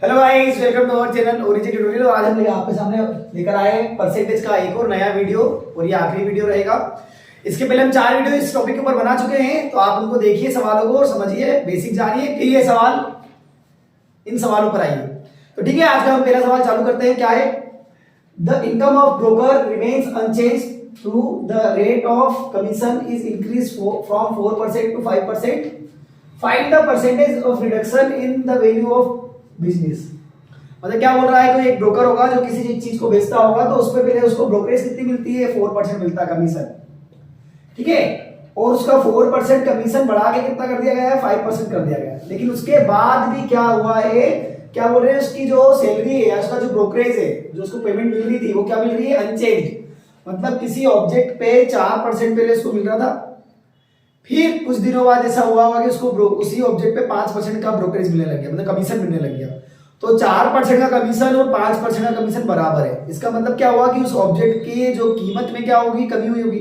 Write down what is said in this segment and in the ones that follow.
Hello guys, welcome to our channel Origin tutorial. आज हम आपके सामने लेकर आए परसेंटेज का एक और नया वीडियो, और ये आखिरी वीडियो रहेगा। इसके पहले हम 4 वीडियो इस टॉपिक के ऊपर बना चुके हैं, तो आप उनको देखिए, सवालों को और समझिए, बेसिक जानिए, फिर ये सवाल इन सवालों पर आइए। तो ठीक है, आज का हम पहला सवाल चालू करते हैं। क्या है? The income of broker remains unchanged through the rate of commission is increase from 4% to 5%. Find the percentage of reduction in the value of business. मतलब क्या बोल रहा है, कोई एक ब्रोकर होगा जो किसी चीज को बेचता होगा, तो उस पे पहले उसको ब्रोकरेज कितनी मिलती है? 4% मिलता है कमीशन, ठीक है। और उसका 4% कमीशन बढ़ा के कितना कर दिया गया है? 5% कर दिया गया है। लेकिन उसके बाद भी क्या हुआ है, क्या बोल रहे हैं, उसकी जो सैलरी है, उसका जो ब्रोकरेज है, जो उसको पेमेंट मिल रही थी, वो क्या मिल रही है? अनचेंज। मतलब किसी ऑब्जेक्ट पे 4% पहले उसको मिल रहा था, फिर कुछ दिनों बाद ऐसा हुआ होगा कि उसको उसी ऑब्जेक्ट पे 5% का ब्रोकरेज मिलने लग गया, मतलब कमीशन मिलने लग गया। तो 4% का कमीशन और 5% का कमीशन बराबर है। इसका मतलब क्या हुआ कि उस ऑब्जेक्ट की जो कीमत में क्या होगी? कमी हुई होगी।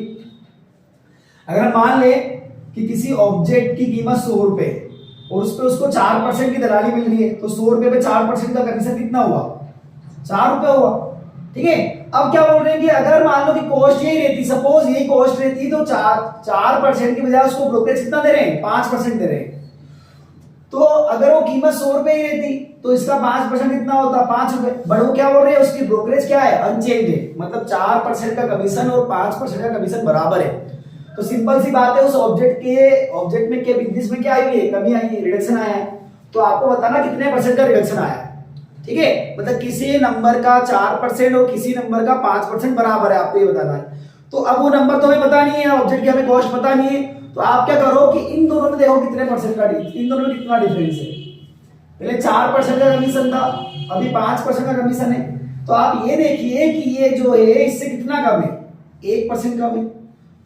अगर हम मान ले कि किसी ऑब्जेक्ट की कीमत 100 रुपए और उस पर उसको 4% की दलाली मिल रही है, तो 100 रुपए पे 4% का कमीशन कितना हुआ? 4 रुपए हुआ, ठीक है। अब क्या बोल रहे हैं कि अगर मान लो कि कॉस्ट यही रहती, सपोज यही कॉस्ट रहती, तो 4% की बजाय उसको ब्रोकरेज कितना दे रहे हैं? 5% दे रहे हैं। तो अगर वो कीमत 100 रुपए ही रहती, तो इसका 5% कितना होता? 5 रुपए। बट वो क्या बोल रहे हैं, उसकी ब्रोकरेज क्या है? अनचेंज है। मतलब 4% का कमीशन और 5% का कमीशन बराबर है। तो सिंपल सी बात है, उस ऑब्जेक्ट में क्या, बिजनेस में क्या आई है? कमी आई है, रिडक्शन आया है। तो आपको बताना कितने परसेंट का रिडक्शन आया है, ठीक है। मतलब किसी नंबर का 4% और किसी नंबर का 5% बराबर है, आपको ये बताना है। तो अब वो नंबर तो हमें पता नहीं है, ऑब्जेक्ट की हमें कॉस्ट पता नहीं है, तो आप क्या करो कि इन दोनों में देखो कितने परसेंट का, इन दोनों में कितना डिफरेंस है। पहले 4% का कमीशन था, अभी 5% का कमीशन है। तो आप ये देखिए कि ये जो है इससे कितना कम है? 1% कम है।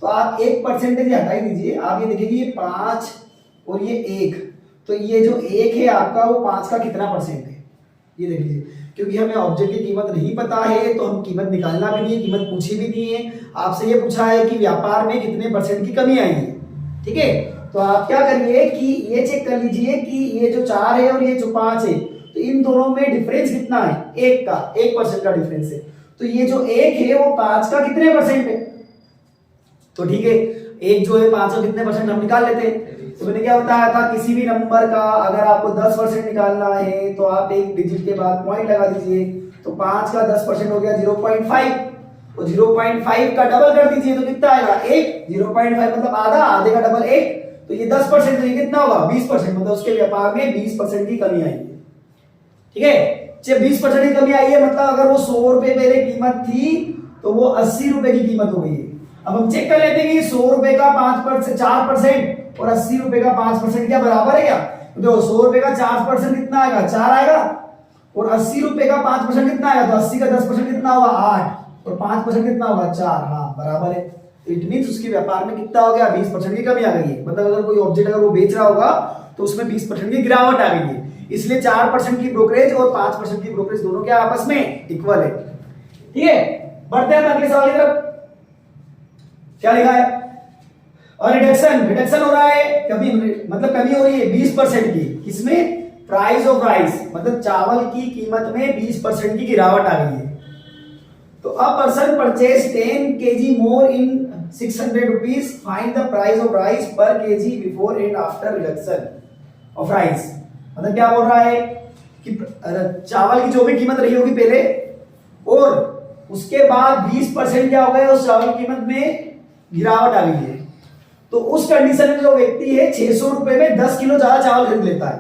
तो आप 1% हटा ही दीजिए, आप ये देखिए कि ये 5 और ये 1, तो ये जो 1 है आपका, वो 5 का कितना परसेंट है, ये देख लीजिए। क्योंकि हमें ऑब्जेक्ट की कीमत नहीं पता है, तो हम कीमत निकालना भी नहीं है, कीमत पूछी भी नहीं है। आपसे ये पूछा है कि व्यापार में कितने परसेंट की कमी आई है, ठीक है। तो आप क्या करिए कि ये चेक कर लीजिए कि ये जो 4 है और ये जो 5 है, तो इन दोनों में डिफरेंस कितना है? 1% का डिफरेंस है। तो ये जो 1 है वो 5 का कितने परसेंट है? तो ठीक है, एक जो है 5 का कितने परसेंट हम निकाल लेते हैं। तो मैंने क्या बताया था, किसी भी नंबर का अगर आपको 10% निकालना है, तो आप एक डिजिट के बाद पॉइंट लगा दीजिए। तो 5 का 10% हो गया 0.5, और 0.5 का डबल कर दीजिए तो कितना आएगा? 1। 0.5 मतलब आधा, आधे का डबल 1, तो ये 10%, तो ये कितना होगा? 20%। मतलब उसके व्यापार में 20% की कमी आई है, ठीक है। जब 20% की कमी आई है, मतलब अगर वो 100 रुपए पहले कीमत थी, तो वो 80 रुपए की कीमत हो गई है। अब हम चेक कर लेते हैं कि 100 रुपए का 4% और 80 रुपए का 5% क्या बराबर है क्या? तो 100 रुपए का 4% कितना आएगा? 4 आएगा, और 80 रुपए का 5% कितना आएगा? तो 80 का 10% कितना होगा? 8, और 5% कितना होगा? 4। हाँ, बराबर है। इट मींस उसके व्यापार में कितना हो गया? 20% की कमी आ गई है। मतलब अगर कोई ऑब्जेक्ट अगर वो बेच रहा होगा, तो उसमें 20% की गिरावट आ गई है। इसलिए 4% की ब्रोकरेज और 5% की ब्रोकरेज दोनों क्या आपस में इक्वल है, ठीक है। बढ़ते हैं अगले सवाल की तरफ। क्या लिखा है? और रिडक्शन हो रहा है, कभी मतलब कमी हो रही है 20% की। किसमें? प्राइस ऑफ राइस, मतलब चावल की कीमत में 20% की गिरावट आ गई है। तो a person purchase 10 kg more in 600 rupees, find the price of rice पर kg before and after reduction of rice. मतलब क्या बोल रहा है कि चावल की जो भी कीमत रही होगी पहले, और उसके बाद 20% क्या हो गया? उस चावल की कीमत में गिरावट आ गई है। तो उस कंडीशन में जो व्यक्ति है 600 रुपए में 10 किलो ज्यादा चावल खरीद लेता है।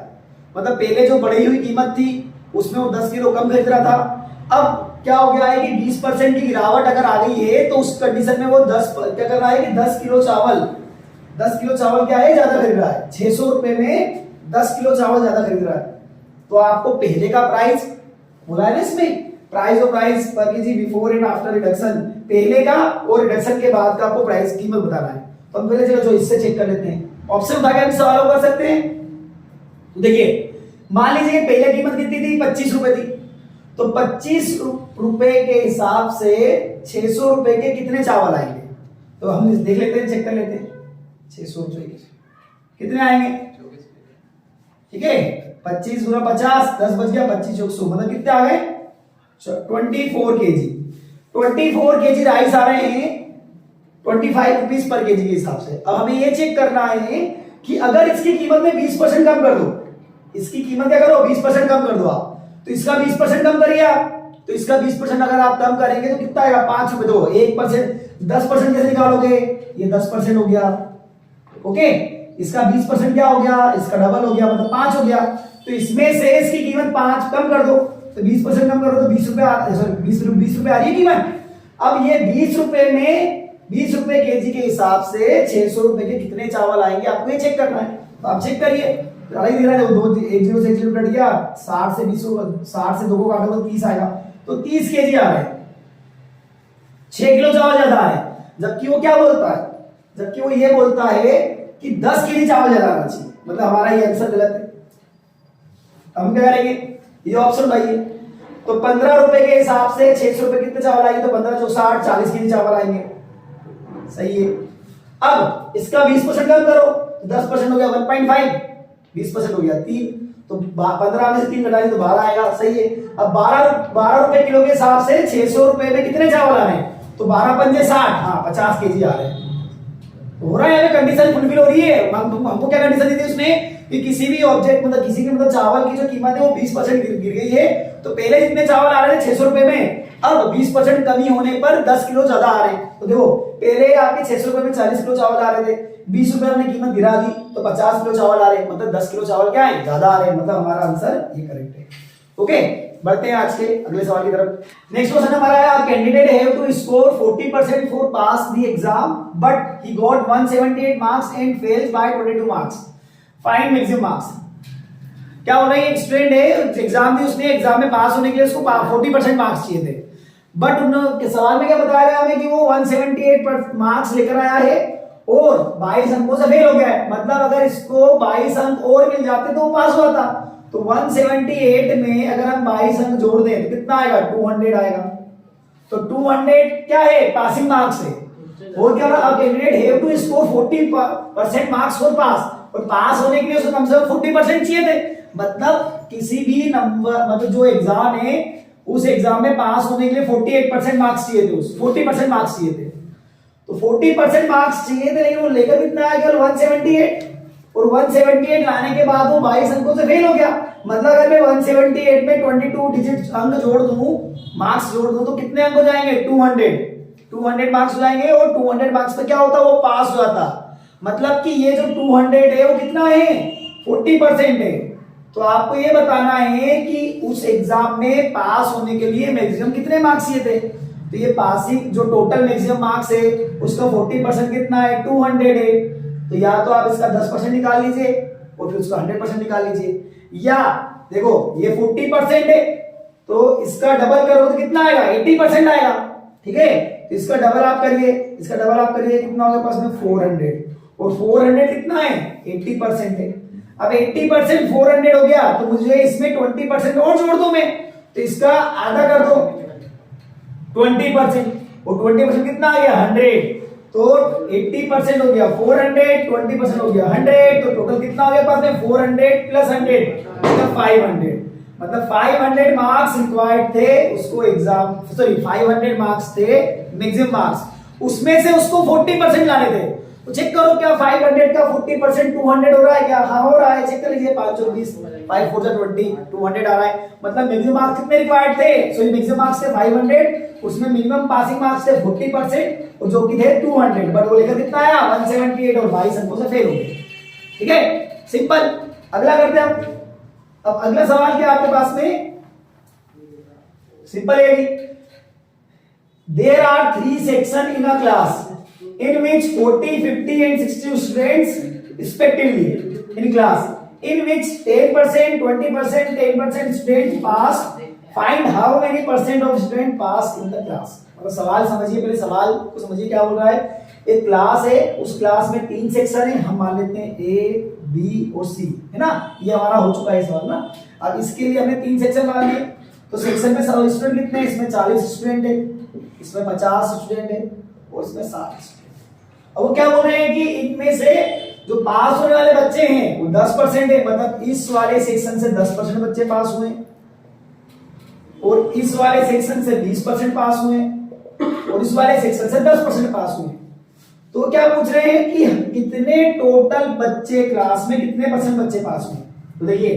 मतलब पहले जो बढ़ी हुई कीमत थी उसमें वो 10 किलो कम खरीद रहा था। अब क्या हो गया है कि 20% की गिरावट अगर आ गई है, तो उस कंडीशन में वो क्या कर रहा है कि 10 किलो चावल क्या है? ज्यादा खरीद रहा है। 600 रुपए में 10 किलो चावल ज्यादा खरीद रहा है। तो आपको पहले का प्राइस बोला है ना इसमें, प्राइस ऑफ राइस पर KG before and after reduction, पहले का और रिडक्शन के बाद का आपको प्राइस कीमत बताना है। तो हम पहले जो इससे चेक कर लेते हैं, ऑप्शन उठा के हम सवाल कर सकते हैं। तो देखिए, मान लीजिए पहले कीमत कितनी थी? 25 रुपए थी। तो 25 रुपए के हिसाब से 600 रुपए के कितने चावल आएंगे? तो हम देख लेते हैं, चेक कर लेते हैं। 600 रुपए के कितने आएंगे, ठीक है। 25 गुना 50, 10 बच गया, 25 चौक 100, मतलब कितने आ गए 24 केजी। 24 केजी राइस आ रहे हैं 25 रुपीज पर केजी के हिसाब से। अब हमें ये चेक करना है कि अगर इसकी कीमत में 20% कम कर दो, इसकी कीमत क्या करो 20% कम कर दो आप, तो इसका 20% कम करिए आप, तो इसका 20% अगर आप कम करेंगे तो कितना आएगा 5 रुपए, दो 1%, 10% कैसे निकालोगे, ये 10% हो गया, ओके। इसका 20% क्या हो गया, इसका डबल हो गया, मतलब 5 हो गया। तो इसमें से इसकी कीमत 5 कम कर दो, तो 20% कम करो तो 20 रुपए, सॉरी 20 रुपए आ रही है कीमत। अब ये 20 रुपए में 20 रुपए केजी के हिसाब से 600 रुपए के कितने चावल आएंगे, आपको ये चेक करना है। तो आप चेक करिए, अलग दिख रहा है, दो 1 0 से 1 0 कट गया, 60 से 20, 60 से 2 को काटो तो 30 आएगा, तो 30 केजी आ रहे हैं, 6 किलो चावल ज्यादा आ रहे हैं। जबकि वो क्या बोलता है, जबकि वो ये बोलता है कि 10 केजी चावल ज्यादा आना चाहिए, मतलब हमारा ये आंसर गलत है। हम क्या करेंगे, ये ऑप्शन भाई, तो 15 रुपए के हिसाब से 600 रुपए कितने चावल आएंगे, तो 15 जो 60, 40 केजी चावल आएंगे, सही है। अब इसका 20% कम करो तो 10% हो गया 1.5, 20% हो गया 3, तो 15 में से 3 घटा दें तो 12 आएगा, सही है। अब 12 रुपए किलो के हिसाब से 600 रुपए में कितने चावल आ रहे हैं, तो 12 पंजे 60, हाँ 50 केजी आ रहे हैं। तो हो रहा है, कंडीशन फुलफिल हो रही है। हमको क्या कंडीशन दी थी उसने कि किसी भी ऑब्जेक्ट मतलब किसी भी मतलब चावल की जो कीमत है वो 20% गिर गई है, तो पहले जितने चावल आ रहे थे 600 रुपए में, अब 20% कमी होने पर 10 किलो ज्यादा आ रहे हैं। तो देखो पहले आपके 600 रुपए में 40 किलो चावल आ रहे थे, 20 रुपए हमने कीमत गिरा दी तो 50 किलो चावल आ रहे हैं, मतलब 10 किलो चावल क्या है ज्यादा आ रहे हैं, मतलब हमारा आंसर ये करेक्ट है। ओके, बढ़ते हैं आज के अगले सवाल की तरफ। नेक्स्ट क्वेश्चन हमारा है, candidate have to score 40% for pass the exam but he got 178 marks and fails by 22 marks, find maximum marks. क्या हो रहा है, एक स्टूडेंट है, एग्जाम दी उसने, एग्जाम में पास होने के लिए उसको 40% मार्क्स चाहिए थे, बट उन्होंने सवाल में क्या बताया गया हमें कि वो 178 मार्क्स लेकर आया है और 22 अंकों से फेल हो गया है। मतलब अगर इसको 22 अंक और मिल जाते तो वो पास हुआ था। तो 178 में अगर हम 22 अंक जोड़ दें तो कितना आएगा, 200 आएगा। तो 200 क्या है, पासिंग मार्क्स है। और क्या रहा, candidate have to score 40% marks for pass, और पास होने के लिए उसको कम से कम 40% चाहिए थे। मतलब किसी भी नंबर, मतलब जो एग्जाम है उस एग्जाम में पास होने के लिए 48% मार्क्स चाहिए थे, उस 40% मार्क्स चाहिए थे। तो 40% मार्क्स चाहिए थे, लेकिन वो लेकर कितना आया, केवल 178, और 178 लाने के बाद वो 22 अंकों से फेल हो गया। मतलब अगर मैं 178 में 22 डिजिट अंक जोड़ दूं, मार्क्स जोड़ दूं, तो कितने अंक हो जाएंगे, 200 मार्क्स हो जाएंगे, और 200 मार्क्स पे क्या होता, वो पास हो जाता। मतलब कि ये जो 200 है वो कितना है, 40% है। तो आपको ये बताना है कि उस एग्जाम में पास होने के लिए मैक्सिमम कितने मार्क्स चाहिए थे। तो ये पासिंग जो टोटल मैक्सिमम मार्क्स है उसका 40% कितना है, 200 है। तो या तो आप इसका 10% निकाल लीजिए और फिर उसका 100% निकाल लीजिए, या देखो ये 40% है तो इसका डबल करो तो कितना आएगा, 80% आएगा, ठीक है। तो इसका डबल आप करिए, इसका डबल आप करिए, कितना होगा पास में 400, और 400 कितना है, 80% है। अब 80% 400 हो गया तो मुझे इसमें 20% और जोड़ दो मैं, तो इसका आधा कर दो 20%, और 20% कितना आ गया, 100। तो 80% हो गया 400, 20% हो गया 100, तो टोटल कितना हो गया पास में 400 प्लस 100 मतलब 500। मतलब 500 मार्क्स रिक्वायर्ड थे उसको एग्जाम, सॉरी 500 मार्क्स थे मैक्सिमम मार्क्स, उसमें से उसको 40% लाने थे। तो चेक करो क्या 500 का 40% 200 हो रहा है क्या, हाँ हो रहा है, चेक कर लीजिए, 5 और 20, 5 4 20, 200 आ रहा है। मतलब मैक्सिमम मार्क्स कितने रिक्वायर्ड थे, सॉरी मैक्सिमम मार्क्स थे 500, उसमें मिनिमम पासिंग मार्क्स थे 40% और जो कि थे 200, बट वो लेकर कितना आया 178 और 22 अंकों से फेल हो गए। ठीक है, सिंपल। अगला करते हैं हम। अब अगला सवाल क्या आपके पास में, सिंपल है। There are 3 section in a class in which 40, 50 and 60 students respectively in class, in which 10%, 20%, 10% students pass, find how many percent of students pass in the class। मतलब सवाल समझिए, पहले सवाल को समझिए क्या बोल रहा है। एक क्लास है, उस क्लास में 3 सेक्शन है, हम मान लेते हैं ए, बी और सी, है ना, ये हमारा हो चुका है सवाल ना। अब इसके लिए हमने 3 सेक्शन बना लिए, तो सेक्शन में स्टूडेंट कितने हैं, इसमें 40 स्टूडेंट है, इसमें 50 स्टूडेंट है और इसमें 60 स्टूडेंट। अब वो क्या बोल रहे हैं कि इनमें से जो पास होने वाले बच्चे हैं वो 10% है, मतलब इस वाले सेक्शन से 10% बच्चे पास हुए और इस वाले सेक्शन से 20% पास हुए और इस वाले सेक्शन से 10% पास हुए। तो क्या पूछ रहे हैं कि कितने टोटल बच्चे क्लास में कितने परसेंट बच्चे पास हुए। तो देखिए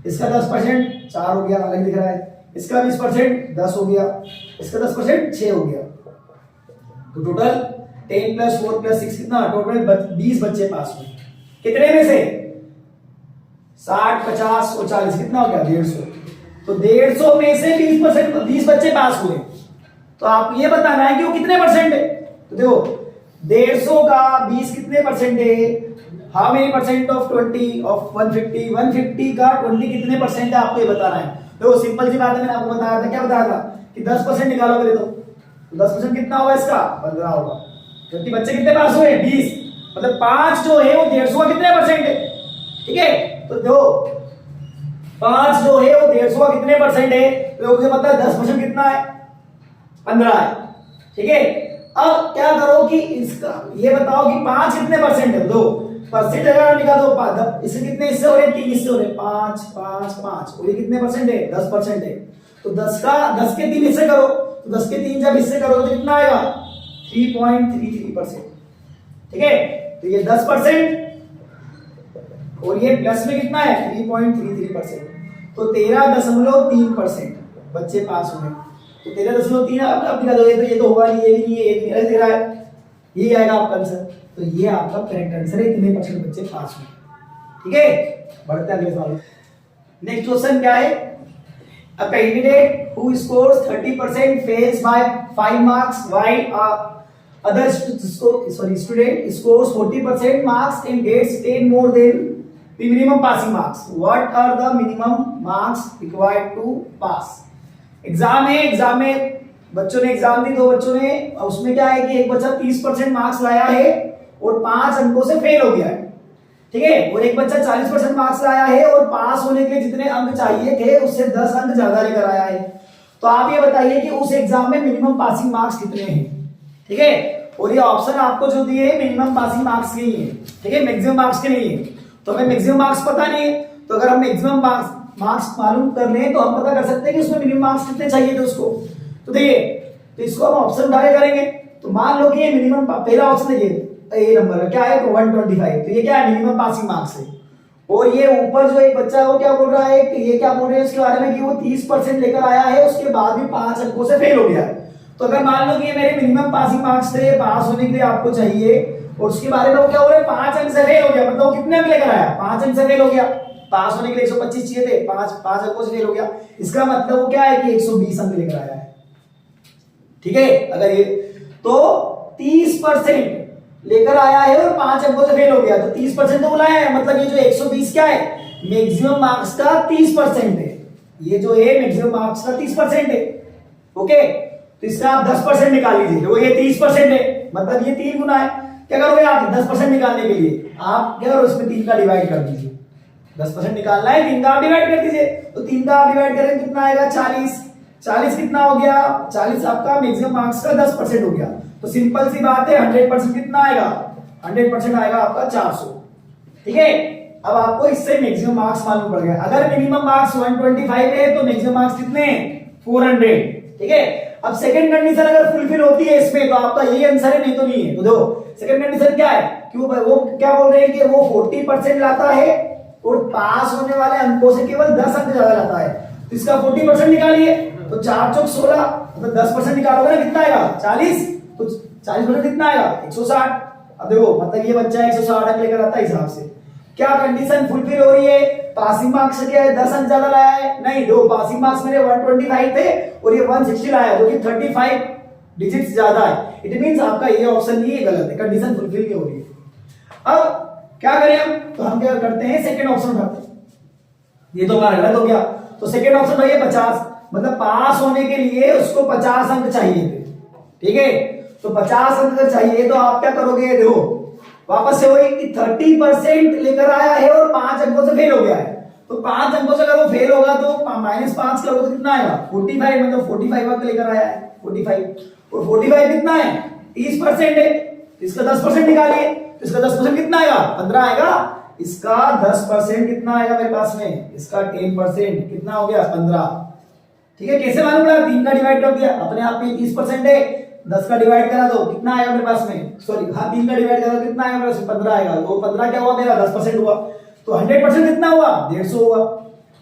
इसका 10% 4 हो गया, अलग दिख रहा है, इसका 20% 10 हो गया, इसका 10% 6 हो गया। तो टोटल 10 + 4 + 6 कितना, टोटल 20 बच्चे पास हुए। कितने में से 60 50 और 40 कितना हो गया 150। तो 150 में से 20 बच्चे पास हुए। तो आप ये बताना है कि वो कितने परसेंट है। तो देखो 150 का 20 कितने परसेंट है, how many percent of 20 of 150, 150 का 20 कितने परसेंट है आपको ये बताना है। देखो सिंपल सी बात है, मैंने आपको बताया था, क्या बताया था कि 10% निकालो पहले तो 10% कितना होगा इसका 15 होगा, क्योंकि बच्चे कितने पास हुए 20, मतलब 5 जो है वो 150 का कितने परसेंट है। ठीक है, तो देखो 5 जो है वो 150 का कितने परसेंट है, तो मुझे पता है 10% कितना है 15 है। ठीक है, अब क्या करो कि इसका ये बताओ कि 5 कितने परसेंट है। दो परसेंट अगर निकालो, इससे कितने हिस्से हो रहे हैं, 3 हिस्से हो रहे हैं, 5 5 5, और ये कितने परसेंट है 10% है। तो 10 के 3 हिस्से करो, तो 10 के 3 जब हिस्से करो तो कितना आएगा 3.33%। ठीक है, तो ये 10% और ये प्लस में कितना है 3.33%, तो 13.3% बच्चे पास हुए। तो 13.3 अब निकाल दो, ये तो होगा नहीं, ये भी नहीं है, ये भी नहीं, दे रहा है, ये आएगा आपका आंसर। तो ये आपका करेक्ट आंसर है, इतने परसेंट बच्चे पास हुए। ठीक है, बढ़ते हैं अगले सवाल। नेक्स्ट क्वेश्चन क्या है, a candidate who scores 30% fails by 5 marks while other student scores 40% marks and gets 10 more than the minimum passing marks. What are the minimum marks required to pass? Exam है, exam में बच्चों ने exam दी, 2 बच्चों ने, उसमें क्या है कि एक बच्चा 30% मार्क्स लाया है और 5 अंकों से फेल हो गया है। ठीक है, और एक बच्चा 40% मार्क्स लाया है और पास होने के लिए जितने अंक चाहिए थे उससे 10 अंक ज्यादा लेकर आया है। तो आप ये बताइए कि उस एग्जाम में मिनिमम पासिंग मार्क्स कितने हैं। ठीक है, और ये ऑप्शन आपको जो दिए हैं मिनिमम पासिंग मार्क्स के ही है। ठीक है, मैक्सिमम मार्क्स के नहीं है। तो हमें मैक्सिमम मार्क्स पता नहीं है, तो अगर हम मैक्सिमम मार्क्स मालूम कर लें तो हम पता कर सकते हैं कि उसमें मिनिमम मार्क्स कितने चाहिए थे उसको। तो देखिए, तो इसको हम ऑप्शन उठा के करेंगे। तो मान लो कि ये मिनिमम, पहला ऑप्शन देखिए ए नंबर क्या है 125, तो ये क्या है मिनिमम पासिंग मार्क्स है। और ये ऊपर जो एक बच्चा है वो क्या बोल रहा है कि ये क्या बोल रहे हैं उसके बारे में कि वो 30% लेकर आया है, उसके बाद भी 5 अंकों से फेल हो गया है। तो अगर मान लो कि ये मेरे मिनिमम पासिंग मार्क्स थे, पास होने के लिए आपको चाहिए, और उसके बारे में वो क्या हो रहा है 5 अंक से फेल हो गया, मतलब वो कितने अंक लेकर आया 5 अंक से फेल हो गया। पास होने के लिए 125 चाहिए थे, 5 अंकों से फेल हो गया, इसका मतलब वो क्या है कि 120 अंक लेकर आया है। ठीक है, अगर ये तो 30% लेकर आया है और 5 अंकों से फेल हो गया, तो 30% तो बुलाया है, मतलब ये जो 120 क्या है मैक्सिमम मार्क्स का 30% है। ये जो है मैक्सिमम मार्क्स का 30% है। ओके, तो इसका आप 10% निकाल लीजिए, वो ये 30% है, मतलब ये 3 गुना है। क्या करोगे आप 10% निकालने के लिए आप क्या करो इसमें 3 का डिवाइड कर दीजिए, 10% निकालना है 3 का आप डिवाइड कर दीजिए। तो 3 का आप डिवाइड करें कितना आएगा 40, 40 कितना हो गया 40 आपका मैक्सिमम मार्क्स का 10% हो गया। तो सिंपल सी बात है 100% कितना आएगा 100% आएगा आपका 400। ठीक है, अब आपको इससे मैक्सिमम मार्क्स मालूम पड़ गया। अगर मिनिमम मार्क्स 125 है तो मैक्सिमम मार्क्स कितने 400। ठीक है, अब सेकंड कंडीशन अगर फुलफिल होती है इसमें तो आपका यही आंसर है, नहीं तो नहीं है। तो देखो सेकंड कंडीशन क्या है कि वो क्या बोल रहे हैं कि वो 40% लाता है और पास होने वाले अंकों से केवल 10 अंक ज्यादा लाता है। तो इसका 40% निकालिए, तो 4 चौक 16, मतलब 10% निकालोगे ना कितना आएगा 40, तो 40% कितना आएगा 160। अब देखो मतलब ये बच्चा 160 अंक लेकर आता है, हिसाब से क्या कंडीशन फुलफिल हो रही है, पासिंग मार्क्स क्या है 10 अंक ज्यादा लाया है, नहीं दो पासिंग मार्क्स मेरे 125 थे और ये 160 लाया जो कि 35 डिजिट्स ज्यादा है। इट मींस आपका ये ऑप्शन नहीं है, गलत है, कंडीशन फुलफिल नहीं हो रही है। अब क्या करें हम, तो हम क्या करते हैं सेकंड ऑप्शन उठाते हैं, ये तो हमारा गलत हो गया। तो सेकंड ऑप्शन भैया 50, मतलब पास होने के लिए उसको 50 अंक चाहिए थे। ठीक है, तो 50 अंक चाहिए तो आप क्या करोगे, देखो वापस से वही कि 30% लेकर आया है और 5 अंकों से फेल हो गया है। तो 5 अंकों से अगर वो फेल होगा तो -5 करोगे तो कितना आएगा 45, मतलब 45 अंक लेकर आया है 45, और 45 कितना है 30% है, इसका 10% निकालिए। तो इसका 10% कितना आएगा? 15 आएगा। इसका 10% कितना आएगा मेरे पास में? इसका 10% कितना हो गया? 15। ठीक है, कैसे मालूम पड़ा? 3 का डिवाइड कर दिया, अपने आप में 30% है, 10 का डिवाइड करा दो, कितना आएगा मेरे पास में? सॉरी हाँ, 3 का डिवाइड करा दो, कितना आएगा मेरे पास? 15 आएगा। वो 15 क्या हुआ मेरा? 10% हुआ। तो 100% कितना हुआ? 150 हुआ।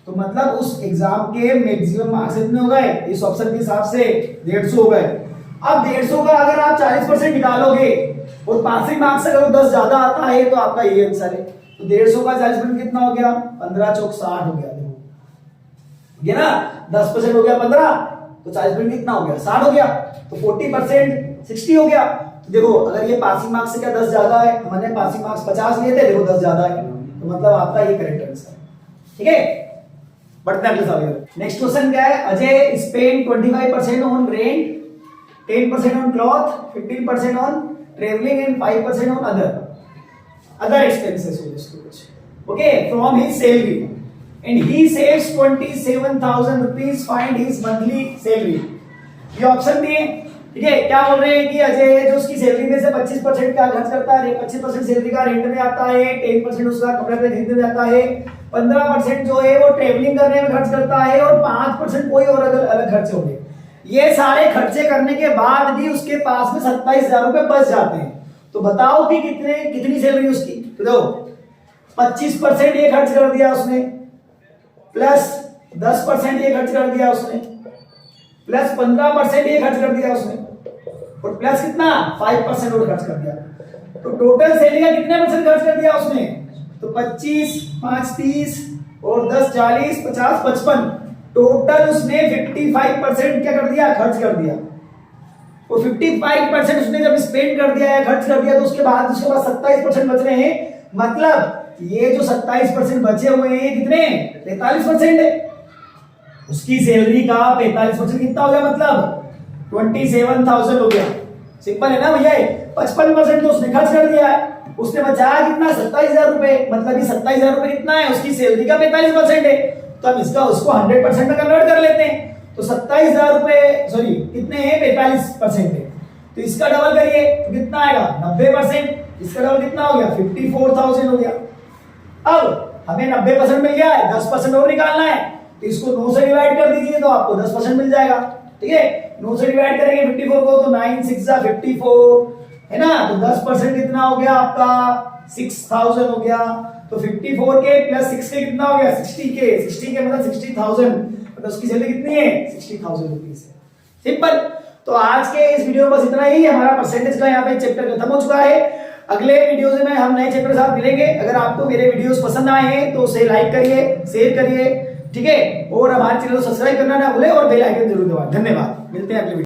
तो मतलब उस एग्जाम के मैक्सिमम मार्क्स कितने हो गए? इस ऑप्शन के हिसाब से 150 हो गए। अब 150 का अगर आप 40% निकालोगे और पासिंग मार्क्स अगर 10 ज्यादा आता है तो आपका ये आंसर है। तो 150 का 40% कितना हो गया? 15 चौक 60 हो गया। देखो ये ना 10% हो गया 15, तो 40% कितना हो गया? 60 हो गया। तो 40% 60 हो गया। तो देखो अगर ये पासिंग मार्क्स से क्या 10 ज्यादा है, हमने पासिंग मार्क्स 50 लिए थे, देखो 10 ज्यादा है, तो मतलब आपका ये करेक्ट आंसर है। ठीक है, बढ़ते हैं अगले सवाल। नेक्स्ट क्वेश्चन क्या है? Ajay spend 25% on rent, 10% on cloth, 15% on travelling and 5% on other expenses. Okay, from his salary, and he saves 27,000 rupees. Find his monthly salary. ये ऑप्शन दिए। ठीक है, क्या बोल रहे हैं कि अजय जो उसकी सैलरी में से 25% का खर्च करता है, 25% सैलरी का रेंट में आता है, 10% उसका कपड़े पे खरीदने में आता है, 15% जो है वो ट्रेवलिंग करने में खर्च करता है, और 5% कोई और अलग खर्चे होंगे। ये सारे खर्चे करने के बाद भी उसके पास में 27,000 रुपए बच जाते हैं। तो बताओ कि कितनी सैलरी उसकी? तो देखो 25% ये खर्च कर दिया उसने, प्लस 10% ये खर्च कर दिया उसने, प्लस 15% ये खर्च कर दिया उसने, और प्लस कितना? 5% और खर्च कर दिया। तो टोटल सैलरी का कितने परसेंट खर्च कर दिया उसने? तो 25, 5 30 और 10 40 50 55, टोटल उसने 55% क्या कर दिया? खर्च कर दिया। और 55% उसने जब स्पेंड कर दिया है, खर्च कर दिया, तो उसके बाद 27% बच रहे हैं। मतलब ये जो 27% बचे हुए हैं कितने? 43% है। उसकी सैलरी का 45% कितना हो गया? मतलब 27,000 हो गया। सिंपल है ना भैया? 55% तो उसने खर्च कर दिया है, उसने बचाया कितना? 27,000 रुपए। मतलब ये 27,000 रुपए कितना है? उसकी सैलरी का 45% है। तो हम उसको 100% में कन्वर्ट कर लेते हैं। तो 27,000 रुपए, सॉरी कितने हैं? 45% है। तो इसका डबल करिए तो कितना आएगा? 90%। इसका डबल कितना हो गया? 54,000 हो गया। अब हमें 90% मिल गया है, 10% और निकालना है, तो इसको 9 से डिवाइड कर दीजिए तो आपको 10% मिल जाएगा। ठीक है, 9 से डिवाइड करेंगे 54 को, तो 9 6 54 है ना। तो 10% कितना हो गया आपका? 6,000 हो गया। तो 54 के प्लस 6 के कितना हो गया? 60 के मतलब 60,000। मतलब उसकी सैलरी कितनी है? 60,000 रुपीज है। सिंपल। तो आज के इस वीडियो में बस इतना ही। हमारा परसेंटेज का यहाँ पे चैप्टर खत्म हो चुका है। अगले वीडियोस में हम नए चैप्टर के साथ मिलेंगे। अगर आपको मेरे वीडियोस पसंद आए हैं तो उसे लाइक करिए, शेयर करिए, ठीक है, और हमारे चैनल को सब्सक्राइब करना ना भूले और बेल आइकन जरूर दबाएं। धन्यवाद, मिलते हैं अगले वीडियो।